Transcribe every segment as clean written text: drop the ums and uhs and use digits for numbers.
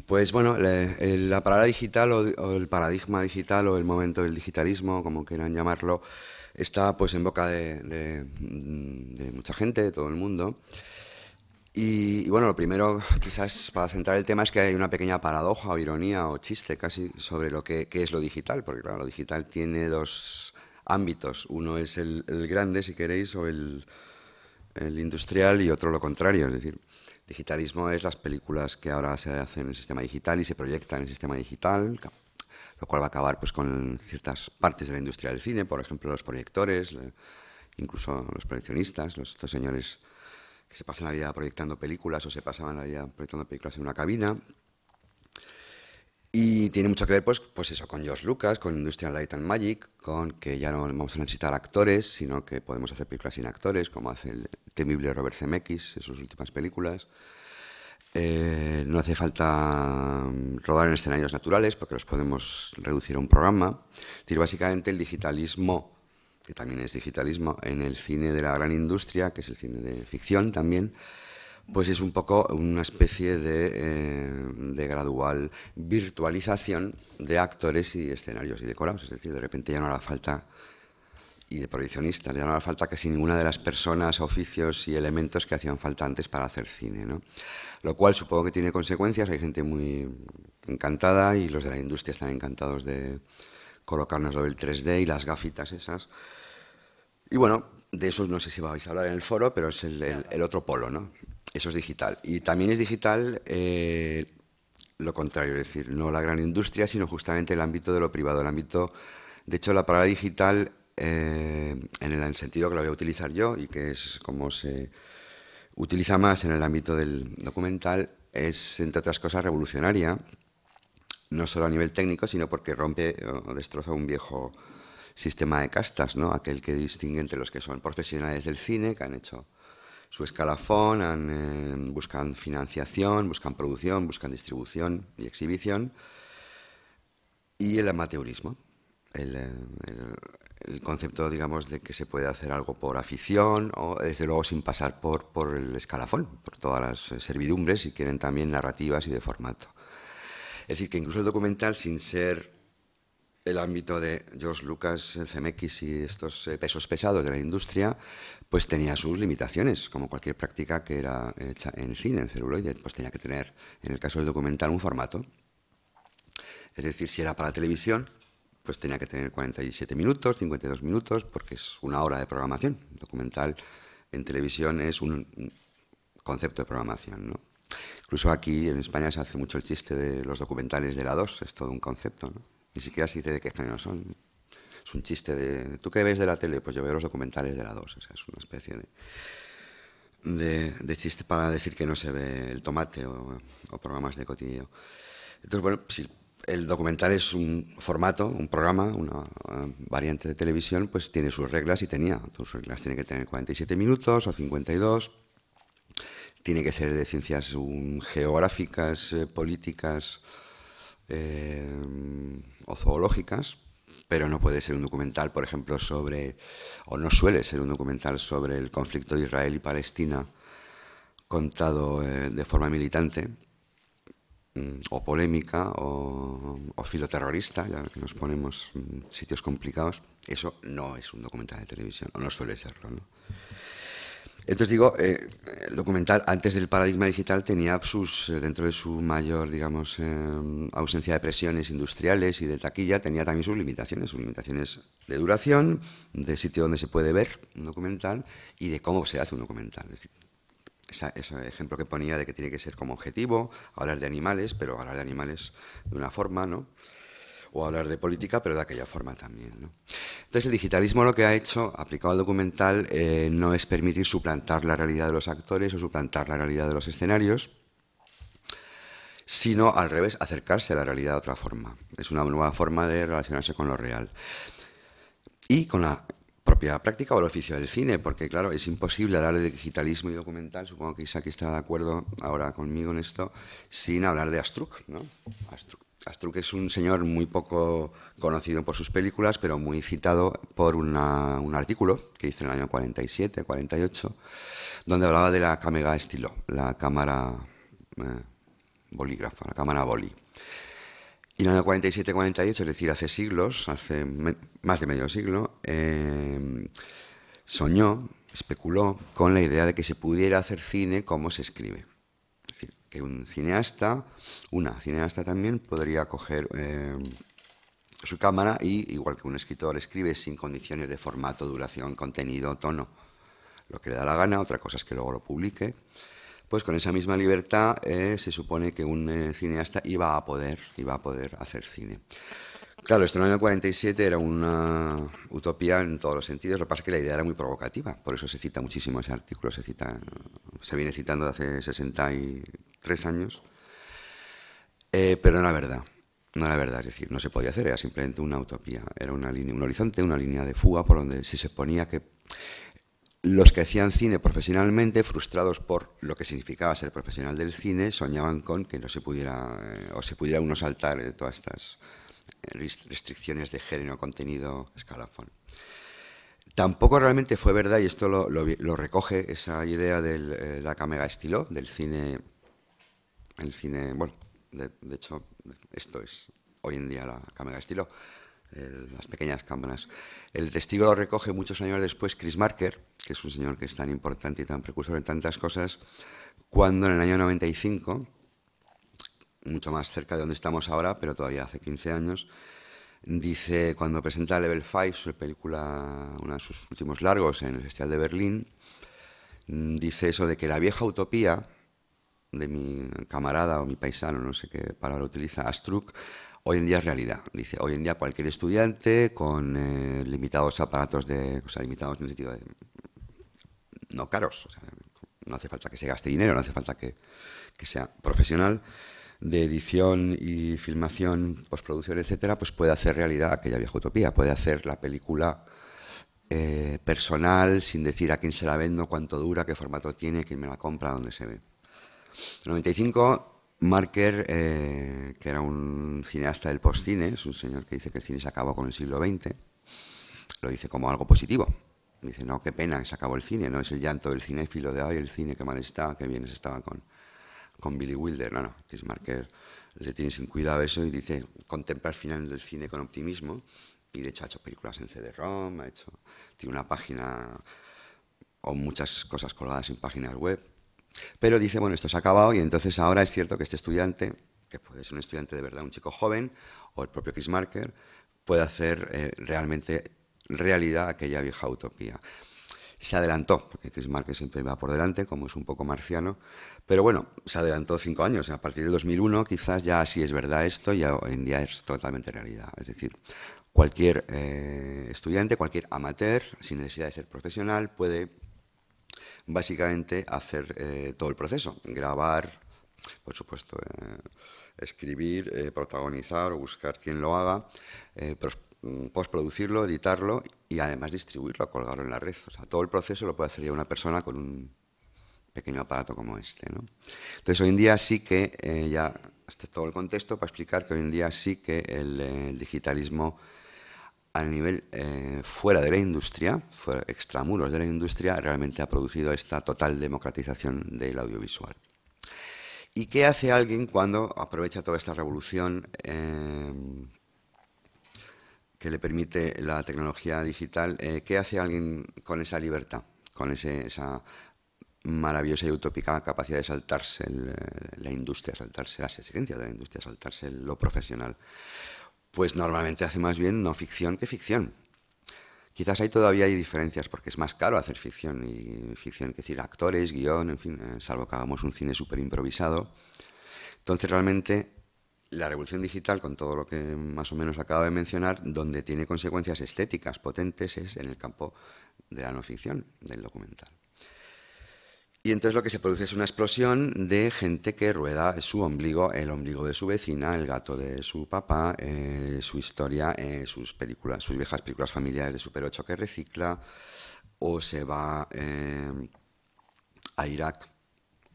Pues bueno, la palabra digital o el paradigma digital o el momento del digitalismo, como quieran llamarlo, está pues en boca de mucha gente, de todo el mundo. Y bueno, lo primero quizás para centrar el tema es que hay una pequeña paradoja o ironía o chiste casi sobre qué es lo digital, porque claro, lo digital tiene dos ámbitos. Uno es el grande, si queréis, o el industrial y otro lo contrario. Es decir, digitalismo es las películas que ahora se hacen en el sistema digital y se proyectan en el sistema digital, lo cual va a acabar pues con ciertas partes de la industria del cine, por ejemplo los proyectores, incluso los proyeccionistas, estos señores que se pasan la vida proyectando películas o se pasaban la vida proyectando películas en una cabina. Y tiene mucho que ver, pues eso, con George Lucas, con Industrial Light and Magic, con que ya no vamos a necesitar actores, sino que podemos hacer películas sin actores, como hace el temible Robert Zemeckis en sus últimas películas. No hace falta rodar en escenarios naturales porque los podemos reducir a un programa. Es decir, básicamente el digitalismo, que también es digitalismo, en el cine de la gran industria, que es el cine de ficción también, pues es un poco una especie de gradual virtualización de actores y escenarios y decorados. Es decir, de repente ya no hará falta, y de proyeccionistas, ya no hará falta casi ninguna de las personas, oficios y elementos que hacían falta antes para hacer cine, ¿no? Lo cual supongo que tiene consecuencias. Hay gente muy encantada y los de la industria están encantados de colocarnos lo del 3D y las gafitas esas. Y bueno, de eso no sé si vais a hablar en el foro, pero es el otro polo, ¿no? Eso es digital. Y también es digital lo contrario, es decir, no la gran industria, sino justamente el ámbito de lo privado, el ámbito, de hecho, la palabra digital, en el sentido que la voy a utilizar yo y que es como se utiliza más en el ámbito del documental, es, entre otras cosas, revolucionaria, no solo a nivel técnico, sino porque rompe o destroza un viejo sistema de castas, ¿no? Aquel que distingue entre los que son profesionales del cine, que han hecho su escalafón, buscan financiación, buscan producción, buscan distribución y exhibición, y el amateurismo, el, eh, el- el concepto, digamos, de que se puede hacer algo por afición o, desde luego, sin pasar por el escalafón, por todas las servidumbres, si quieren, también narrativas y de formato. Es decir, que incluso el documental, sin ser el ámbito de George Lucas, CMX y estos pesos pesados de la industria, pues tenía sus limitaciones, como cualquier práctica que era hecha en cine, en celuloide, pues tenía que tener, en el caso del documental, un formato. Es decir, si era para televisión, pues tenía que tener 47 minutos, 52 minutos, porque es una hora de programación. El documental en televisión es un concepto de programación, ¿no? Incluso aquí en España se hace mucho el chiste de los documentales de la 2, es todo un concepto, ¿no? Ni siquiera se dice de qué género son. Es un chiste de, ¿tú qué ves de la tele? Pues yo veo los documentales de la 2. O sea, es una especie de chiste para decir que no se ve el tomate o programas de cotilleo. Entonces, bueno, si el documental es un formato, un programa, una variante de televisión, pues tiene sus reglas y tenía sus reglas. Tiene que tener 47 minutos o 52. Tiene que ser de ciencias geográficas, políticas o zoológicas, pero no puede ser un documental, por ejemplo, sobre, o no suele ser un documental sobre el conflicto de Israel y Palestina contado de forma militante o polémica o filoterrorista, ya que nos ponemos sitios complicados. Eso no es un documental de televisión, o no suele serlo, ¿no? Entonces digo, el documental antes del paradigma digital tenía dentro de su mayor, digamos, ausencia de presiones industriales y de taquilla, tenía también sus limitaciones de duración, de sitio donde se puede ver un documental y de cómo se hace un documental. Es decir, ese ejemplo que ponía de que tiene que ser como objetivo, hablar de animales, pero hablar de animales de una forma, ¿no? O hablar de política, pero de aquella forma también, ¿no? Entonces el digitalismo lo que ha hecho, aplicado al documental, no es permitir suplantar la realidad de los actores o suplantar la realidad de los escenarios, sino al revés, acercarse a la realidad de otra forma. Es una nueva forma de relacionarse con lo real. Y con la propia práctica o el oficio del cine, porque claro, es imposible hablar de digitalismo y documental, supongo que Isaac está de acuerdo ahora conmigo en esto, sin hablar de Astruc, ¿no? Astruc es un señor muy poco conocido por sus películas, pero muy citado por un artículo que hizo en el año 47, 48, donde hablaba de la Camega Estilo, la cámara bolígrafo, la cámara boli. Y en el año 47-48, es decir, hace siglos, más de medio siglo, soñó, especuló con la idea de que se pudiera hacer cine como se escribe. Es decir, que un cineasta, una cineasta también, podría coger su cámara y, igual que un escritor escribe sin condiciones de formato, duración, contenido, tono, lo que le da la gana, otra cosa es que luego lo publique, pues con esa misma libertad se supone que un cineasta iba a poder hacer cine. Claro, esto en el año 47 era una utopía en todos los sentidos, lo que pasa es que la idea era muy provocativa, por eso se cita muchísimo ese artículo, se viene citando desde hace 63 años, pero no era verdad. No era verdad, es decir, no se podía hacer, era simplemente una utopía, era una línea, un horizonte, una línea de fuga por donde se suponía que los que hacían cine profesionalmente, frustrados por lo que significaba ser profesional del cine, soñaban con que no se pudiera, o se pudiera uno saltar todas estas restricciones de género, contenido, escalafón. Tampoco realmente fue verdad, y esto lo recoge esa idea de la cámara estilo, del cine, el cine, bueno, de hecho, esto es hoy en día la cámara estilo, las pequeñas cámaras. El testigo lo recoge muchos años después Chris Marker, que es un señor que es tan importante y tan precursor en tantas cosas, cuando en el año 95, mucho más cerca de donde estamos ahora, pero todavía hace 15 años, dice, cuando presenta Level 5, su película, uno de sus últimos largos en el Festival de Berlín, dice eso de que la vieja utopía de mi camarada o mi paisano, no sé qué palabra utiliza, Astruc, hoy en día es realidad. Dice, hoy en día cualquier estudiante con limitados aparatos o sea, limitados en el sentido de no caros, o sea, no hace falta que se gaste dinero, no hace falta que sea profesional de edición y filmación, postproducción, etcétera, pues puede hacer realidad aquella vieja utopía, puede hacer la película personal, sin decir a quién se la vendo, cuánto dura, qué formato tiene, quién me la compra, dónde se ve. En 95, Marker, que era un cineasta del postcine, es un señor que dice que el cine se acabó con el siglo XX, lo dice como algo positivo. Dice, no, qué pena, se acabó el cine, no es el llanto del cinéfilo de, ay, el cine, qué mal está, qué bien se estaba con Billy Wilder. No, no, Chris Marker le tiene sin cuidado eso y dice, contempla el final del cine con optimismo, y de hecho ha hecho películas en CD-ROM, tiene una página o muchas cosas colgadas en páginas web. Pero dice, bueno, esto se ha acabado y entonces ahora es cierto que este estudiante, que puede ser un estudiante de verdad, un chico joven, o el propio Chris Marker, puede hacer realmente realidad aquella vieja utopía. Se adelantó, porque Chris Marker siempre va por delante, como es un poco marciano, pero bueno, se adelantó 5 años. A partir del 2001 quizás ya sí es verdad esto y hoy en día es totalmente realidad. Es decir, cualquier estudiante, cualquier amateur, sin necesidad de ser profesional, puede básicamente hacer todo el proceso, grabar, por supuesto, escribir, protagonizar o buscar quien lo haga, postproducirlo, editarlo y además distribuirlo, colgarlo en la red. O sea, todo el proceso lo puede hacer ya una persona con un pequeño aparato como este, ¿no? Entonces, hoy en día sí que, ya hasta todo el contexto para explicar que hoy en día sí que el digitalismo a nivel fuera de la industria, extramuros de la industria, realmente ha producido esta total democratización del audiovisual. ¿Y qué hace alguien cuando aprovecha toda esta revolución que le permite la tecnología digital? ¿Qué hace alguien con esa libertad, con esa maravillosa y utópica capacidad de saltarse la industria, saltarse las exigencias de la industria, saltarse lo profesional? Pues normalmente hace más bien no ficción que ficción. Quizás ahí todavía hay diferencias porque es más caro hacer ficción, y ficción, es decir, actores, guión, en fin, salvo que hagamos un cine súper improvisado. Entonces realmente la revolución digital, con todo lo que más o menos acabo de mencionar, donde tiene consecuencias estéticas potentes es en el campo de la no ficción, del documental. Y entonces lo que se produce es una explosión de gente que rueda su ombligo, el ombligo de su vecina, el gato de su papá, su historia, sus películas, sus viejas películas familiares de Super 8 que recicla, o se va a Irak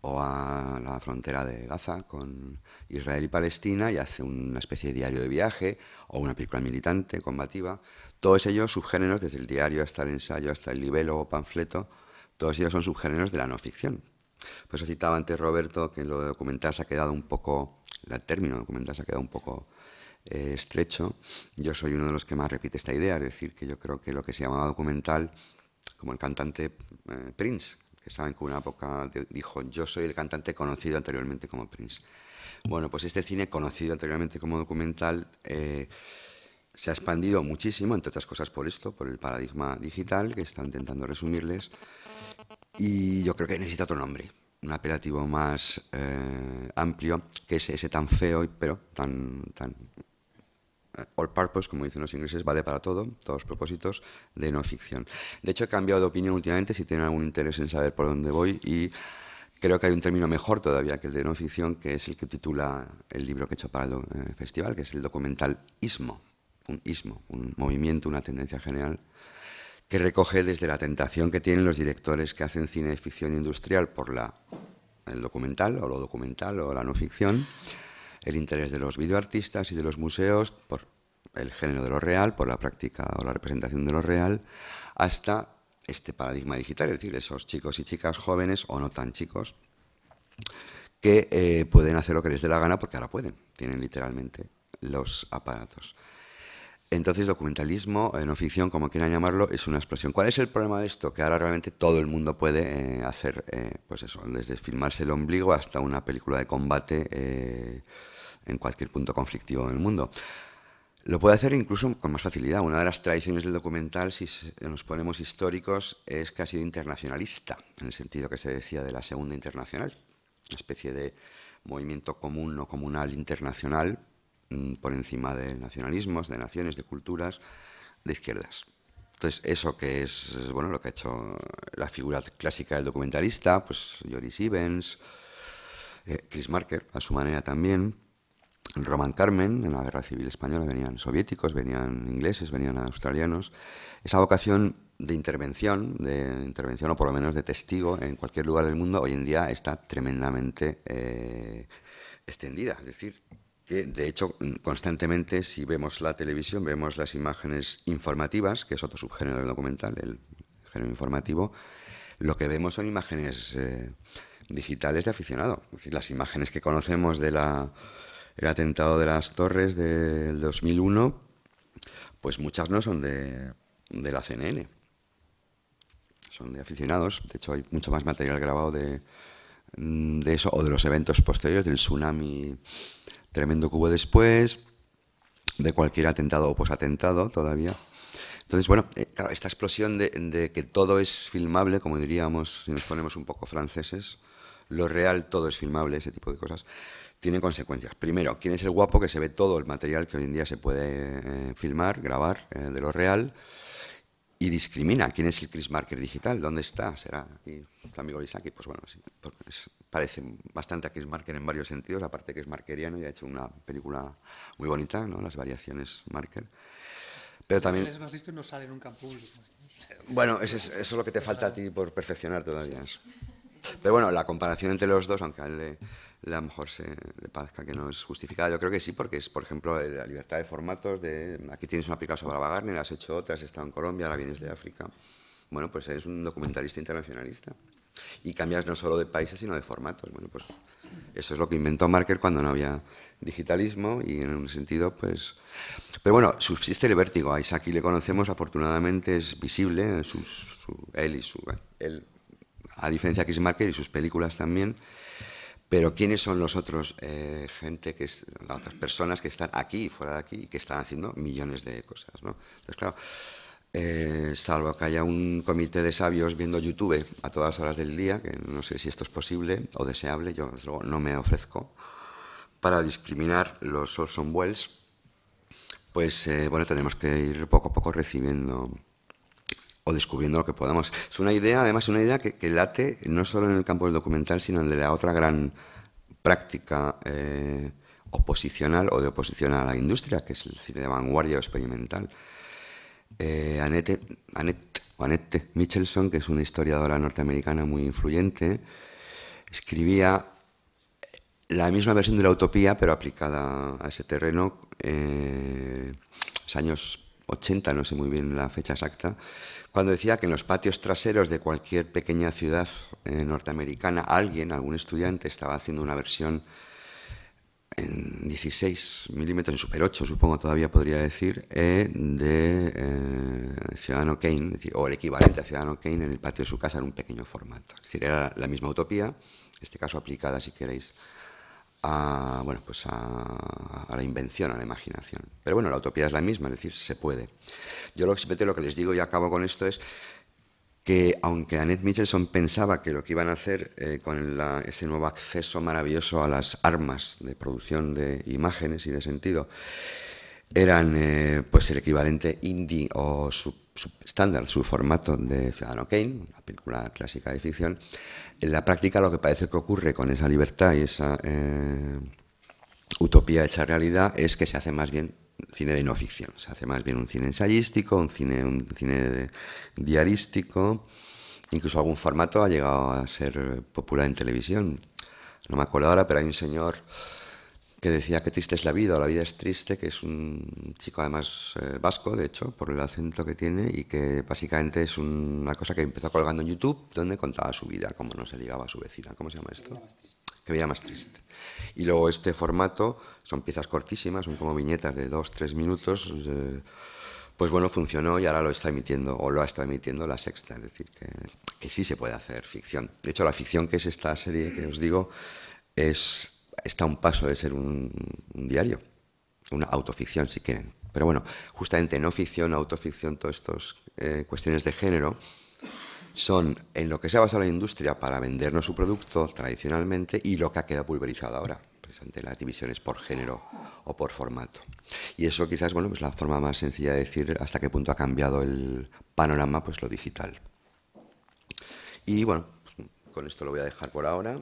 o a la frontera de Gaza con Israel y Palestina y hace una especie de diario de viaje o una película militante, combativa. Todos ellos subgéneros, desde el diario hasta el ensayo, hasta el libelo o panfleto, todos ellos son subgéneros de la no ficción. Por eso citaba antes Roberto que lo de documental se ha quedado un poco, el término documental se ha quedado un poco estrecho. Yo soy uno de los que más repite esta idea, es decir, que yo creo que lo que se llamaba documental, como el cantante Prince, que saben que una época dijo, yo soy el cantante conocido anteriormente como Prince. Bueno, pues este cine conocido anteriormente como documental se ha expandido muchísimo, entre otras cosas por esto, por el paradigma digital que está intentando resumirles, y yo creo que necesita otro nombre, un apelativo más amplio, que es ese tan feo, pero tan all purpose, como dicen los ingleses, vale para todo, todos los propósitos de no ficción. De hecho, he cambiado de opinión últimamente, si tienen algún interés en saber por dónde voy, y creo que hay un término mejor todavía que el de no ficción, que es el que titula el libro que he hecho para el festival, que es el documental ismo, un movimiento, una tendencia general, que recoge desde la tentación que tienen los directores que hacen cine de ficción industrial por el documental o lo documental o la no ficción, el interés de los videoartistas y de los museos por el género de lo real, por la práctica o la representación de lo real, hasta este paradigma digital, es decir, esos chicos y chicas jóvenes o no tan chicos que pueden hacer lo que les dé la gana porque ahora pueden, tienen literalmente los aparatos. Entonces, documentalismo, no ficción, como quieran llamarlo, es una explosión. ¿Cuál es el problema de esto? Que ahora realmente todo el mundo puede hacer, pues eso, desde filmarse el ombligo hasta una película de combate en cualquier punto conflictivo del mundo. Lo puede hacer incluso con más facilidad. Una de las tradiciones del documental, si nos ponemos históricos, es que ha sido internacionalista, en el sentido que se decía de la Segunda Internacional, una especie de movimiento común o comunal internacional por encima de nacionalismos, de naciones, de culturas, de izquierdas. Entonces, eso que es, bueno, lo que ha hecho la figura clásica del documentalista, pues Joris Ivens, Chris Marker, a su manera también, Roman Carmen, en la Guerra Civil Española venían soviéticos, venían ingleses, venían australianos. Esa vocación de intervención o por lo menos de testigo en cualquier lugar del mundo, hoy en día está tremendamente extendida. Es decir, que de hecho constantemente si vemos la televisión, vemos las imágenes informativas, que es otro subgénero del documental, el género informativo, lo que vemos son imágenes digitales de aficionado. Es decir, las imágenes que conocemos de el atentado de las Torres del 2001, pues muchas no son de la CNN, son de aficionados. De hecho, hay mucho más material grabado de eso o de los eventos posteriores, del tsunami tremendo que hubo después, de cualquier atentado o posatentado todavía. Entonces, bueno, claro, esta explosión de que todo es filmable, como diríamos si nos ponemos un poco franceses, lo real todo es filmable, ese tipo de cosas, tiene consecuencias. Primero, ¿quién es el guapo que se ve todo el material que hoy en día se puede filmar, grabar de lo real? Y discrimina. ¿Quién es el Chris Marker digital? ¿Dónde está? ¿Será aquí tu amigo Isaki? Pues bueno, sí, parece bastante a Chris Marker en varios sentidos, aparte que es markeriano y ha hecho una película muy bonita, ¿no? Las variaciones Marker. Pero también... Él es más listo y no sale nunca en público. Bueno, eso es lo que te falta a ti por perfeccionar todavía. Pero bueno, la comparación entre los dos, aunque a él a lo mejor le parezca que no es justificada, yo creo que sí, porque es, por ejemplo, la libertad de formatos, aquí tienes una película sobre Wagner, has hecho otras, has estado en Colombia, ahora vienes de África. Bueno, pues eres un documentalista internacionalista. Y cambias no solo de países, sino de formatos. Bueno, pues eso es lo que inventó Marker cuando no había digitalismo y en un sentido, pues... Pero bueno, subsiste el vértigo. A Isaki le conocemos, afortunadamente es visible, él, a diferencia de Chris Marker y sus películas también. Pero ¿quiénes son los otros las otras personas que están aquí y fuera de aquí y que están haciendo millones de cosas, ¿no? Entonces, claro, salvo que haya un comité de sabios viendo YouTube a todas horas del día, que no sé si esto es posible o deseable, yo desde luego no me ofrezco para discriminar los Orson Welles, pues bueno, tenemos que ir poco a poco recibiendo o descubriendo lo que podamos. Es una idea, además, una idea que late no solo en el campo del documental, sino en de la otra gran práctica oposicional o de oposición a la industria, que es el cine de vanguardia o experimental. Annette Michelson, que es una historiadora norteamericana muy influyente, escribía la misma versión de la utopía, pero aplicada a ese terreno, los años 80, no sé muy bien la fecha exacta, cuando decía que en los patios traseros de cualquier pequeña ciudad norteamericana algún estudiante estaba haciendo una versión en 16 milímetros, en Super 8 supongo todavía podría decir, de Ciudadano Kane, es decir, o el equivalente a Ciudadano Kane en el patio de su casa en un pequeño formato. Es decir, era la misma utopía, en este caso aplicada, si queréis, bueno, pues a la invención, a la imaginación. Pero bueno, la utopía es la misma, es decir, se puede. Yo lo que les digo y acabo con esto es que aunque Annette Michelson pensaba que lo que iban a hacer con ese nuevo acceso maravilloso a las armas de producción de imágenes y de sentido eran pues el equivalente indie o estándar, su formato de Ciudadano Kane, una película clásica de ficción, en la práctica lo que parece que ocurre con esa libertad y esa utopía hecha realidad es que se hace más bien cine de no ficción, se hace más bien un cine ensayístico, un cine diarístico, incluso algún formato ha llegado a ser popular en televisión. No me acuerdo ahora, pero hay un señor que decía que triste es la vida, o la vida es triste, que es un chico además vasco, de hecho, por el acento que tiene, y que básicamente es una cosa que empezó colgando en YouTube, donde contaba su vida, cómo no se ligaba a su vecina. ¿Cómo se llama esto? Que veía más triste. Y luego este formato, son piezas cortísimas, son como viñetas de 2-3 minutos, pues bueno, funcionó y ahora lo está emitiendo, o lo ha estado emitiendo La Sexta, es decir, que sí se puede hacer ficción. De hecho, la ficción que es esta serie que os digo, está a un paso de ser un diario, una autoficción si quieren. Pero bueno, justamente no ficción, autoficción, todas estas cuestiones de género son en lo que se ha basado la industria para vendernos su producto tradicionalmente y lo que ha quedado pulverizado ahora, precisamente las divisiones por género o por formato. Y eso quizás, bueno, pues la forma más sencilla de decir hasta qué punto ha cambiado el panorama, pues lo digital. Y bueno, pues con esto lo voy a dejar por ahora